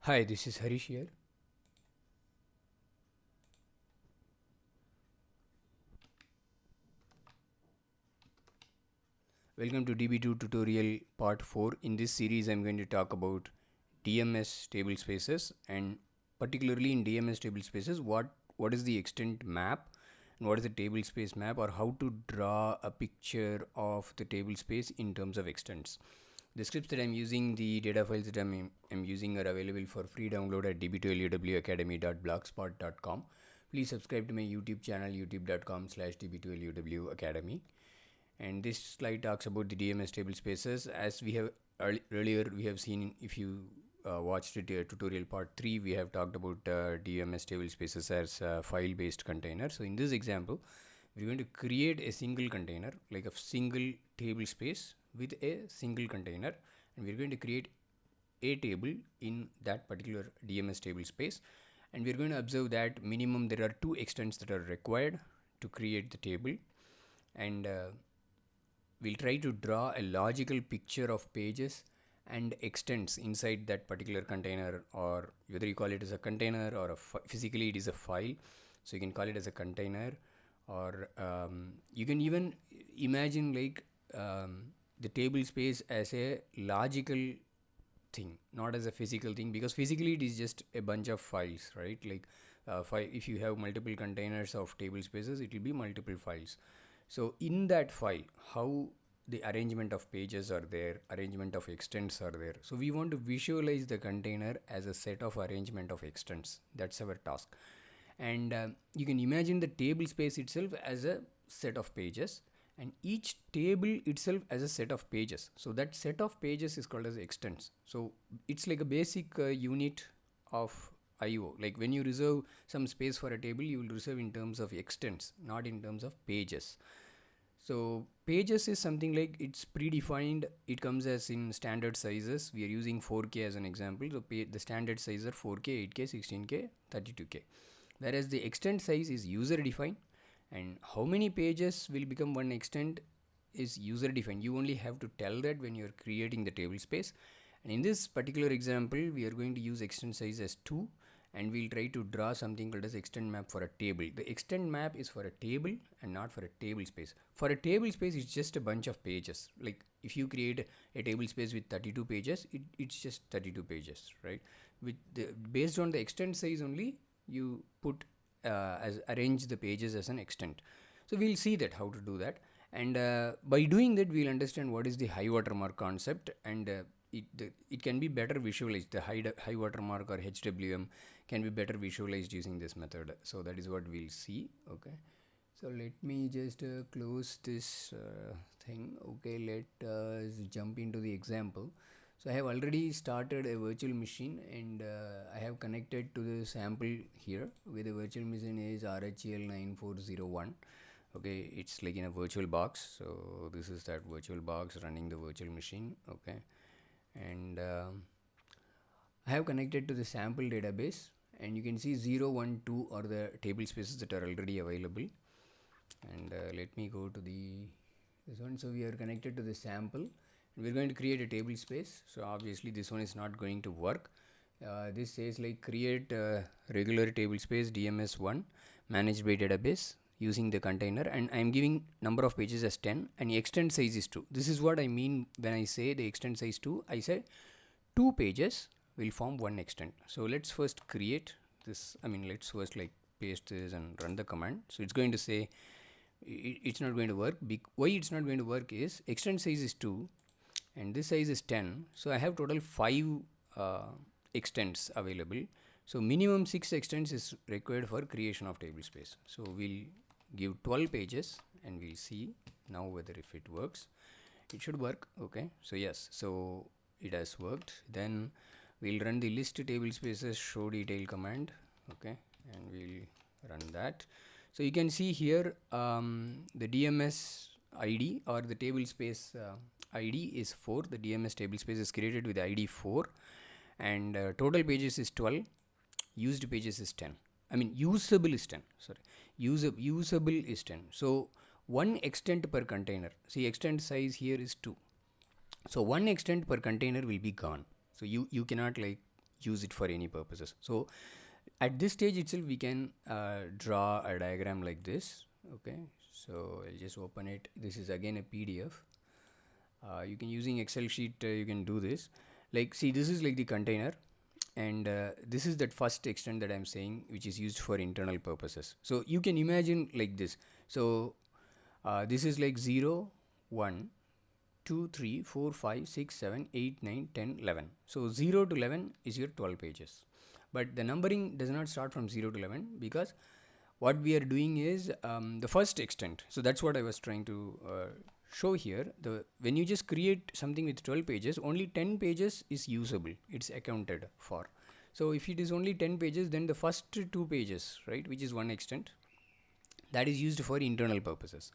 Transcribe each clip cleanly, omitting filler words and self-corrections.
Hi, this is Harish here. Welcome to DB2 tutorial part 4. In this series, I'm going to talk about DMS table spaces, and particularly in DMS table spaces, what is the extent map and what is the table space map, or how to draw a picture of the table space in terms of extents. The scripts that I'm using, the data files that I'm using are available for free download at db2luwacademy.blogspot.com. Please subscribe to my YouTube channel, youtube.com/db2luwacademy. And this slide talks about the DMS table spaces. As we have earlier we have seen, if you watched it, tutorial part 3, we have talked about DMS table spaces as file based container. So in this example, we're going to create a single container, like a single table space with a single container, and we're going to create a table in that particular DMS table space. And we're going to observe that minimum there are two extents that are required to create the table. And we'll try to draw a logical picture of pages and extents inside that particular container, or whether you call it as a container or physically it is a file, so you can call it as a container, or you can even imagine like the table space as a logical thing, not as a physical thing, because physically it is just a bunch of files, right? Like if you have multiple containers of table spaces, it will be multiple files. So in that file, how the arrangement of pages are there, arrangement of extents are there. So we want to visualize the container as a set of arrangement of extents. That's our task. And you can imagine the table space itself as a set of pages, and each table itself as a set of pages. So that set of pages is called as extents. So it's like a basic unit of IO. Like when you reserve some space for a table, you will reserve in terms of extents, not in terms of pages. So pages is something like it's predefined. It comes as in standard sizes. We are using 4K as an example. So the standard sizes are 4K, 8K, 16K, 32K. Whereas the extent size is user defined, and how many pages will become one extent is user defined. You only have to tell that when you are creating the table space. And in this particular example, we are going to use extent size as 2, and we'll try to draw something called as extent map for a table. The extent map is for a table and not for a table space. For a table space, it's just a bunch of pages. Like if you create a table space with 32 pages, it's just 32 pages, right? Based on the extent size only, you put as arrange the pages as an extent. So we'll see that how to do that, and by doing that we'll understand what is the high watermark concept, and it can be better visualized. The high watermark or HWM can be better visualized using this method. So that is what we'll see. Okay, so let me just close this thing. Okay, let us jump into the example. So I have already started a virtual machine, and I have connected to the sample here, where the virtual machine is RHEL9401. Okay, it's like in a virtual box. So this is that virtual box running the virtual machine. Okay, and I have connected to the sample database, and you can see 0, 1, 2 are the table spaces that are already available. And let me go to this one. So we are connected to the sample, and we're going to create a table space. So obviously this one is not going to work. This says like create regular table space DMS1 managed by database using the container, and I am giving number of pages as 10 and extent size is 2. This is what I mean when I say the extent size 2. I say 2 pages will form one extent. So let's first create this. Let's first like paste this and run the command. So it's going to say it's not going to work. Why it's not going to work is extent size is 2 and this size is 10. So I have total 5 uh, extents available. So minimum 6 extents is required for creation of table space. So we'll give 12 pages and we'll see now whether if it works. It should work. Okay, so yes, so it has worked. Then we'll run the list table spaces show detail command. Okay, and we'll run that. So you can see here the DMS ID or the table space ID is 4. The DMS table space is created with ID 4, and total pages is 12. Used pages is 10. Usable is 10. Sorry, usable is 10. So one extent per container. See, extent size here is 2. So one extent per container will be gone. So you cannot like use it for any purposes. So at this stage itself we can draw a diagram like this. Okay, so I'll just open it. This is again a PDF. You can, using Excel sheet, you can do this. Like, see, this is like the container, and this is that first extent that I'm saying, which is used for internal purposes. So you can imagine like this. So this is like 0, 1, 2, 3, 4, 5, 6, 7, 8, 9, 10, 11. So 0 to 11 is your 12 pages. But the numbering does not start from 0 to 11, because what we are doing is the first extent. So that's what I was trying to show here. When you just create something with 12 pages, only 10 pages is usable. It's accounted for. So if it is only 10 pages, then the first 2 pages, right, which is one extent, that is used for internal purposes.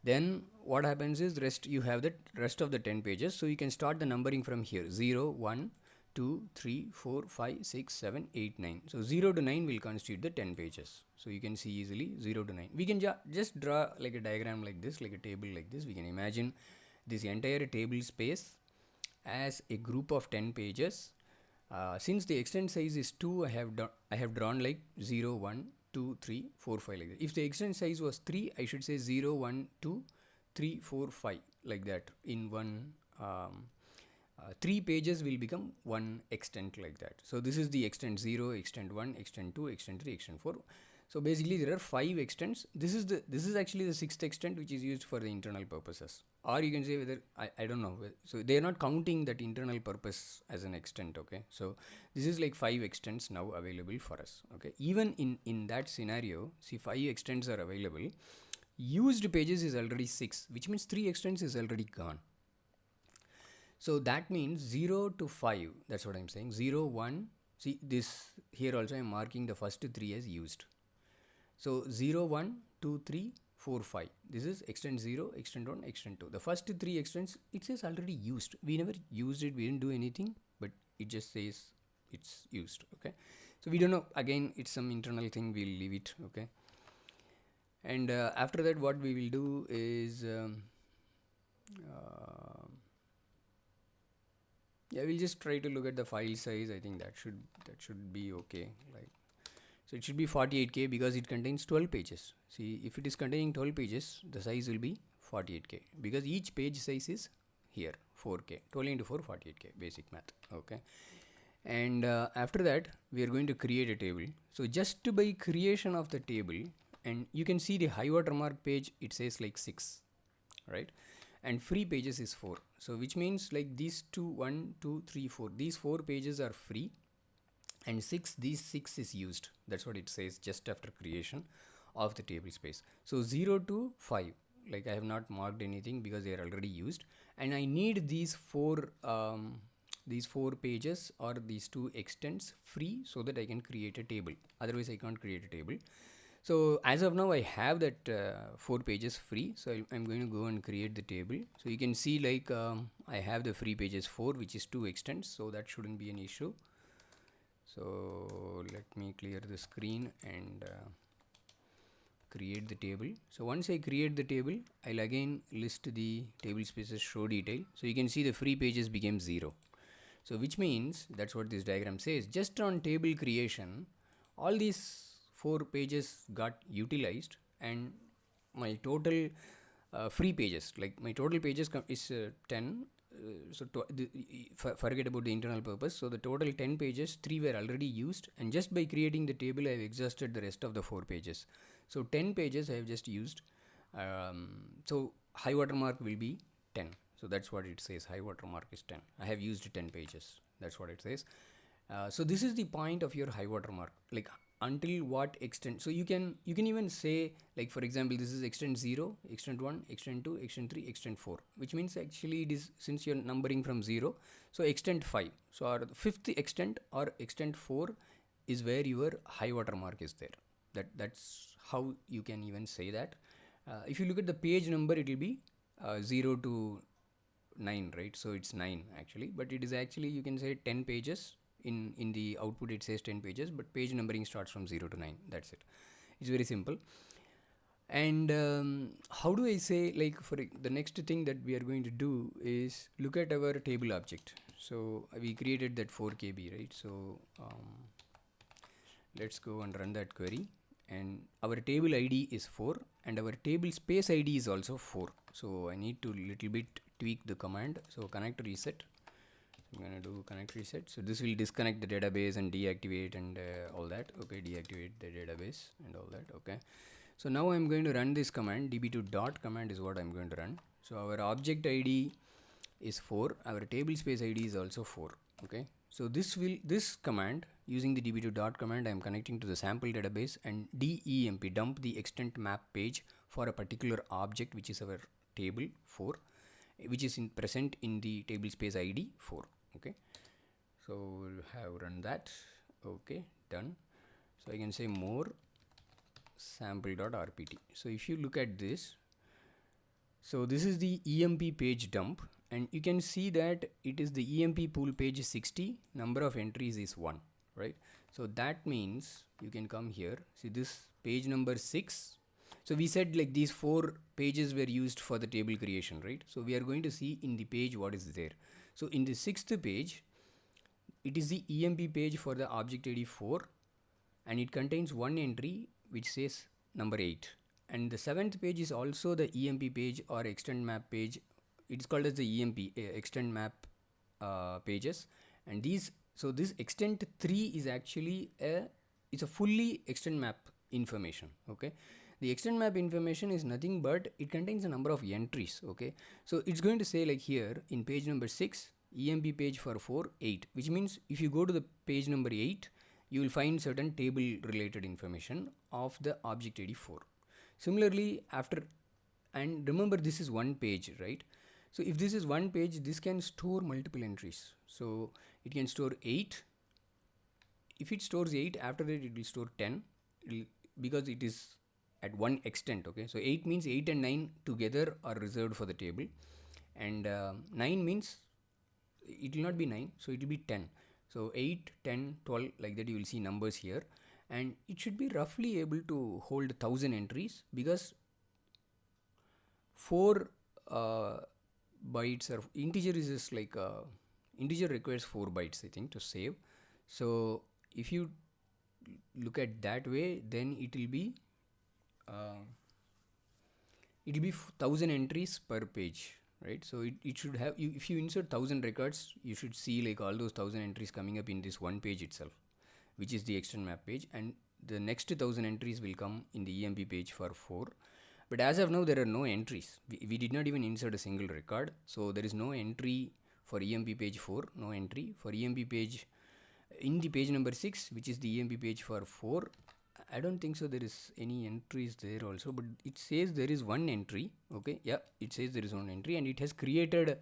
Then what happens is, you have the rest of the 10 pages. So you can start the numbering from here: 0, 1, 2, 3, 4, 5, 6, 7, 8, 9. So 0 to 9 will constitute the 10 pages. So you can see easily 0 to 9. We can just draw like a diagram like this, like a table like this. We can imagine this entire table space as a group of 10 pages. Since the extent size is 2, I have drawn like 0, 1, 2, 3, 4, 5 like that. If the extent size was 3, I should say 0, 1, 2, 3, 4, 5 like that. In one 3 pages will become one extent like that. So this is the extent 0, extent 1, extent 2, extent 3, extent 4. So basically there are 5 extents. This is actually the 6th extent, which is used for the internal purposes. Or you can say whether, I don't know. So they are not counting that internal purpose as an extent. Okay, so this is like 5 extents now available for us. Okay, even in that scenario, see, 5 extents are available. Used pages is already 6, which means 3 extents is already gone. So that means 0 to 5, that's what I'm saying. 0, 1, see this here also I'm marking the first 3 as used. So 0, 1, 2, 3, 4, 5. This is extent 0, extent 1, extent 2. The first 3 extents, it says already used. We never used it, we didn't do anything, but it just says it's used. Okay, so we don't know, again it's some internal thing, we'll leave it. Okay, and after that what we will do is yeah, we'll just try to look at the file size. I think that should be okay. Like, so it should be 48K because it contains 12 pages. See, if it is containing 12 pages, the size will be 48K, because each page size is here 4K. 12 into 4, 48K, basic math. Okay, and after that we are going to create a table. So just by creation of the table, and you can see the high water mark page, it says like 6, right? And free pages is 4. So which means like these 2, 1, 2, 3, 4, these 4 pages are free, and 6, these 6 is used. That's what it says just after creation of the table space. So 0 to 5, like I have not marked anything because they are already used, and I need these 4 pages or these 2 extents free so that I can create a table. Otherwise I can't create a table. So as of now I have that 4 pages free, so I'm going to go and create the table. So you can see like I have the free pages 4, which is 2 extents, so that shouldn't be an issue. So let me clear the screen and create the table. So once I create the table, I'll again list the table spaces show detail. So you can see the free pages became 0. So which means, that's what this diagram says, just on table creation all these 4 pages got utilized, and my total free pages, like my total pages is 10. So forget about the internal purpose. So the total 10 pages, 3 were already used, and just by creating the table I have exhausted the rest of the 4 pages. So 10 pages I have just used. So high water mark will be 10. So that's what it says, high water mark is 10. I have used 10 pages. That's what it says. So this is the point of your high water mark, like until what extent. So you can even say, like for example, this is extent 0, extent 1, extent 2, extent 3, extent 4, which means actually it is, since you're numbering from 0, so extent 5. So our 5th extent or extent 4 is where your high water mark is there. That's how you can even say that. If you look at the page number, it will be 0 to 9, right? So it's 9 actually, but it is actually, you can say 10 pages. In the output it says 10 pages, but page numbering starts from 0 to 9. That's it. It's very simple. And how do I say, like for the next thing that we are going to do is look at our table object. So we created that 4 KB, right? So let's go and run that query, and our table ID is 4 and our table space ID is also 4. So I need to little bit tweak the command. So connect reset, I'm gonna do connect reset. So this will disconnect the database and deactivate and all that. Okay, deactivate the database and all that. Okay, so now I'm going to run this command. db2 dot command is what I'm going to run. So our object ID is 4, our table space ID is also 4. Okay, so this command, using the db2 dot command, I'm connecting to the sample database and demp, dump the extent map page for a particular object, which is our table 4, which is present in the table space ID 4. Okay, so we'll have run that. Okay, done. So I can say more sample.rpt. So if you look at this, so this is the EMP page dump, and you can see that it is the EMP pool page 60, number of entries is 1, right? So that means you can come here, see this page number 6. So we said like these 4 pages were used for the table creation, right? So we are going to see in the page what is there. So in the 6th page, it is the EMP page for the object ID 4, and it contains one entry which says number 8. And the 7th page is also the EMP page or extend map page. It's called as the EMP extend map pages. And these, so this extent 3 is actually it's a fully extend map information. Okay, the extend map information is nothing but it contains a number of entries. Okay, so it's going to say like here in page number 6, EMP page for 4, 8, which means if you go to the page number 8, you will find certain table related information of the object ID 4. Similarly, after, and remember this is one page, right? So if this is one page, this can store multiple entries. So it can store 8. If it stores 8, after that it will store 10, because it is at one extent. Okay, so 8 means 8 and 9 together are reserved for the table, and 9 means it will not be 9, so it will be 10. So 8, 10, 12, like that you will see numbers here, and it should be roughly able to hold 1000 entries, because 4 bytes or integer is just like integer requires 4 bytes, I think, to save. So if you look at that way, then it will be 1000 entries per page, right? So it should have, if you insert 1000 records, you should see like all those 1000 entries coming up in this one page itself, which is the extend map page, and the next 1000 entries will come in the EMP page for 4. But as of now, there are no entries. We did not even insert a single record, so there is no entry for EMP page 4, no entry for EMP page in the page number 6, which is the EMP page for 4. I don't think so there is any entries there also, but it says there is one entry. Okay, yeah, it says there is one entry, and it has created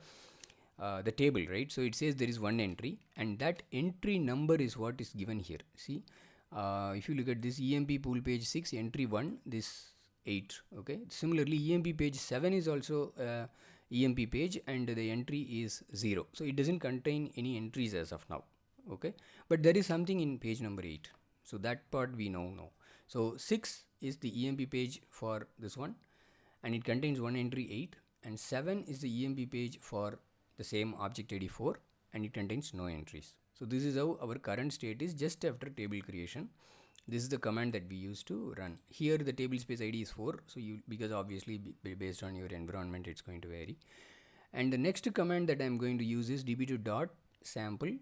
the table, right? So it says there is one entry, and that entry number is what is given here. See, if you look at this EMP pool page 6, entry 1, this 8. Okay, similarly EMP page 7 is also EMP page, and the entry is 0. So it doesn't contain any entries as of now. Okay, but there is something in page number 8. So that part we know now. So 6 is the EMP page for this one, and it contains one entry 8, and 7 is the EMP page for the same object ID 4, and it contains no entries. So this is how our current state is just after table creation. This is the command that we use to run. Here the table space ID is 4, so you, because obviously based on your environment it's going to vary. And the next command that I'm going to use is db2.sample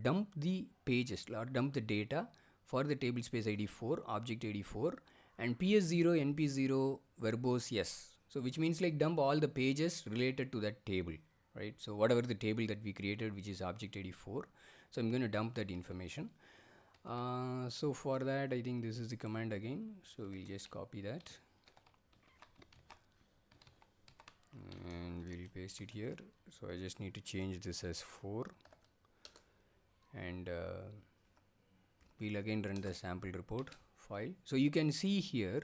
dump the pages or dump the data for the table space ID 4, object ID 4, and ps0 np0 verbose yes. So which means like dump all the pages related to that table, right? So whatever the table that we created, which is object ID 4, so I'm going to dump that information. So for that, I think this is the command again, so we'll just copy that and we'll paste it here. So I just need to change this as 4, and we'll again run the sample report file. So you can see here,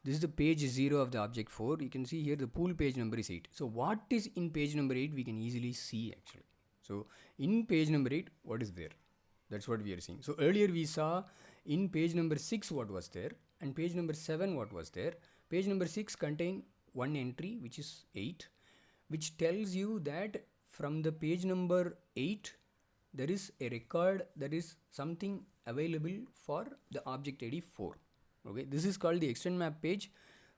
this is the page 0 of the object 4. You can see here the pool page number is 8. So what is in page number 8, we can easily see actually. So in page number 8, what is there? That's what we are seeing. So earlier we saw in page number 6 what was there, and page number 7 what was there. Page number 6 contain one entry which is 8, which tells you that from the page number 8 there is a record, there is something available for the object ID 4. Okay, this is called the extend map page.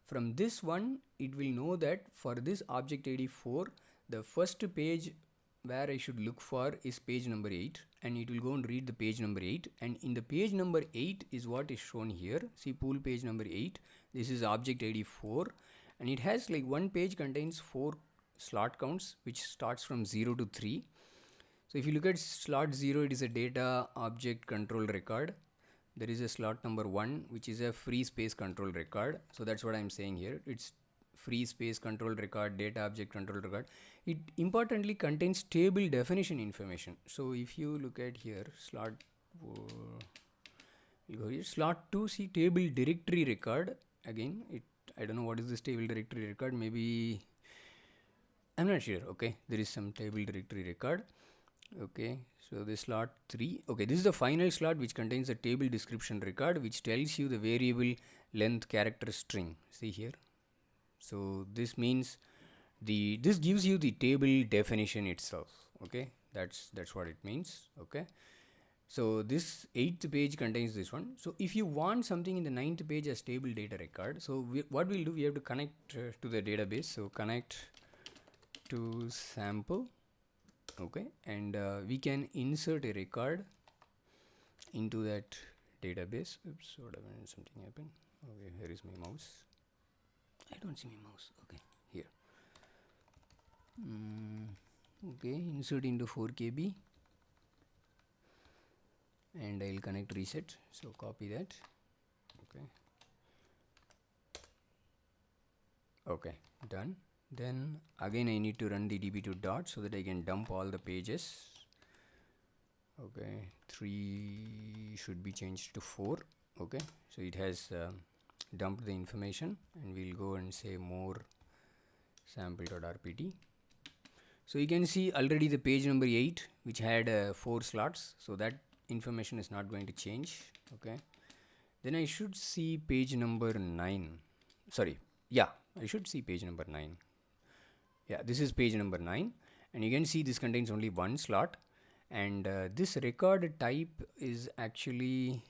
From this one it will know that for this object ID 4 the first page where I should look for is page number 8, and it will go and read the page number 8, and in the page number 8 is what is shown here. See, pool page number 8, this is object ID 4, and it has like one page contains 4 slot counts which starts from 0 to 3. So if you look at slot 0, it is a data object control record. There is a slot number 1 which is a free space control record. So that's what I'm saying here. It's free space control record, data object control record. It importantly contains table definition information. So if you look at here, slot you go here, slot 2, see table directory record. Again, I don't know what is this table directory record. Maybe I'm not sure. Okay, there is some table directory record. Okay, so the slot 3. Okay, this is the final slot which contains a table description record which tells you the variable length character string. See here. So this means this gives you the table definition itself. Okay, that's what it means. Okay, so this 8th page contains this one. So if you want something in the 9th page as table data record, so what we'll do, we have to connect to the database. So connect to sample. Okay, and we can insert a record into that database. Oops, what happened? Something happened. Okay, here is my mouse. I don't see my mouse. Okay, here. Okay, insert into 4KB, and I'll connect reset. So copy that. Okay. Okay, done. Then again I need to run the db2 dot so that I can dump all the pages. Okay, 3 should be changed to 4. Okay, so it has dumped the information, and we'll go and say more sample.rpt. So you can see already the page number 8 which had 4 slots, so that information is not going to change. Okay, then I should see page number 9. Sorry, yeah, I should see page number 9. Yeah, this is page number 9, and you can see this contains only one slot, and this record type is actually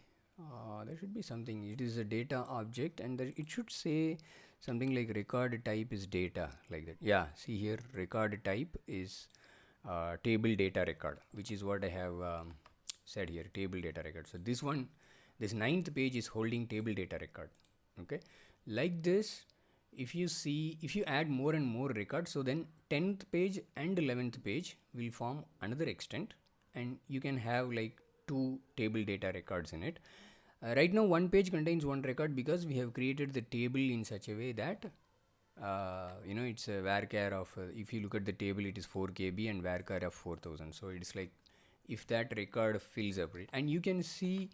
there should be something. It is a data object, and it should say something like record type is data, like that. Yeah, see here, record type is table data record, which is what I have said here, table data record. So this 9th page is holding table data record. Okay, like this. If you add more and more records, so then 10th page and 11th page will form another extent, and you can have like 2 table data records in it. Right now one page contains one record because we have created the table in such a way that it's a varchar of if you look at the table, it is 4KB and varchar of 4000. So it's like if that record fills up, right, and you can see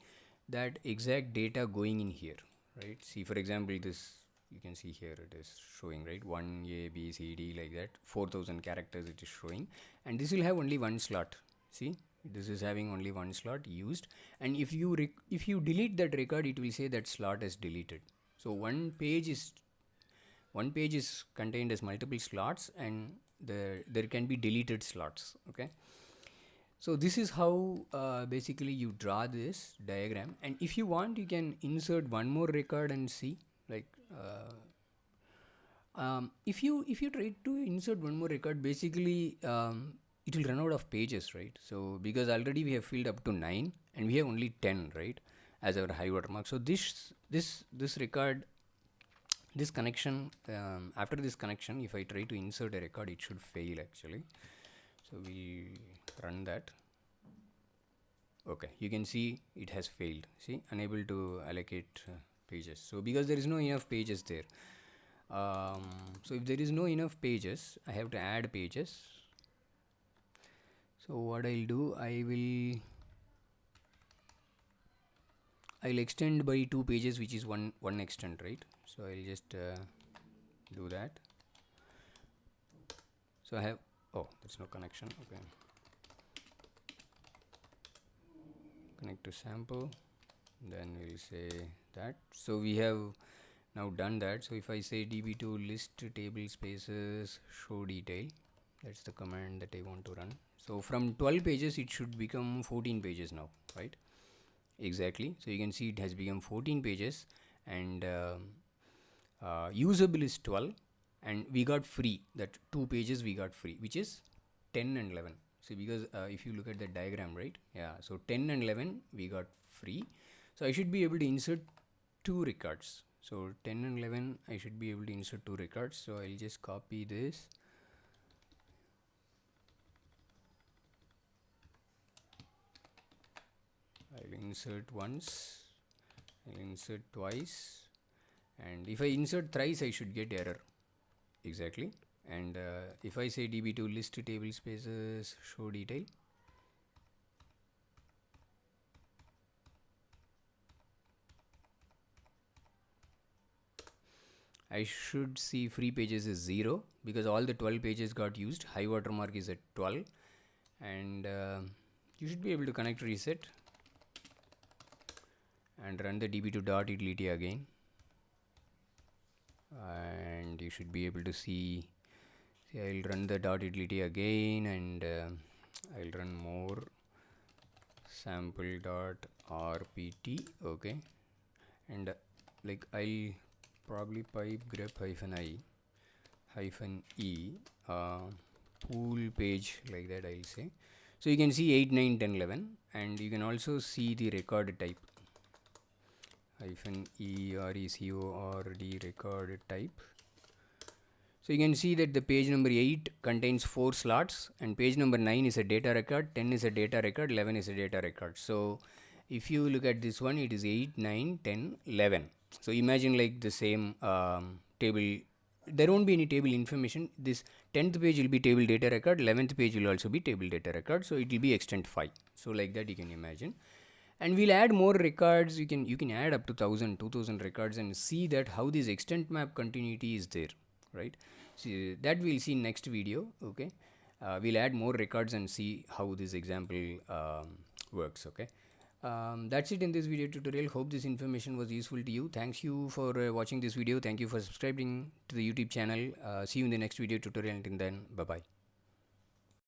that exact data going in here, right? See, for example, this you can see here it is showing, right, 1 A B C D, like that, 4000 characters it is showing, and this will have only one slot. See, this is having only one slot used, and if you delete that record, it will say that slot is deleted. So one page is contained as multiple slots, and there can be deleted slots. Okay, so this is how basically you draw this diagram, and if you want, you can insert one more record and see, like if you try to insert one more record, basically it will run out of pages, right? So because already we have filled up to 9 and we have only 10, right, as our high water mark. So this record, this connection, after this connection, if I try to insert a record, it should fail actually. So we run that. Okay, you can see it has failed. See, unable to allocate pages. So because there is no enough pages there. So if there is no enough pages, I have to add pages. So what I'll do, I'll extend by 2 pages, which is one extent, right? So I'll just do that. So I have, oh, there's no connection. Okay, connect to sample, then we'll say that. So we have now done that. So if I say db2 list table spaces show detail, That's the command that I want to run. So from 12 pages it should become 14 pages now, right? Exactly. So you can see it has become 14 pages, and usable is 12, and we got free that 2 pages we got free, which is 10 and 11. So because if you look at the diagram, right? Yeah, so 10 and 11 we got free. So I should be able to insert 2 records. So 10 and 11 I should be able to insert 2 records. So I'll just copy this. I'll insert once, I'll insert twice, and if I insert thrice I should get error. Exactly. And if I say db2 list table spaces show detail, I should see free pages is 0 because all the 12 pages got used. High watermark is at 12, and you should be able to connect reset and run the db2 dot utility again, and you should be able to see. I'll run the dot utility again, and I'll run more sample dot rpt. Okay, and like I'll probably pipe grep hyphen I hyphen e pool page, like that I'll say. So you can see 8, 9, 10, 11, and you can also see the record type hyphen e record record type. So you can see that the page number 8 contains 4 slots, and page number 9 is a data record, 10 is a data record, 11 is a data record. So if you look at this one, it is 8, 9, 10, 11. So imagine like the same table. There won't be any table information. This 10th page will be table data record, 11th page will also be table data record. So it will be extent 5. So like that you can imagine. And we'll add more records. You can add up to 1000, 2000 records and see that how this extent map continuity is there, right? See that we'll see next video. Okay, we'll add more records and see how this example works. Okay, that's it in this video tutorial. Hope this information was useful to you. Thanks you for watching this video. Thank you for subscribing to the YouTube channel. See you in the next video tutorial. Until then, bye bye.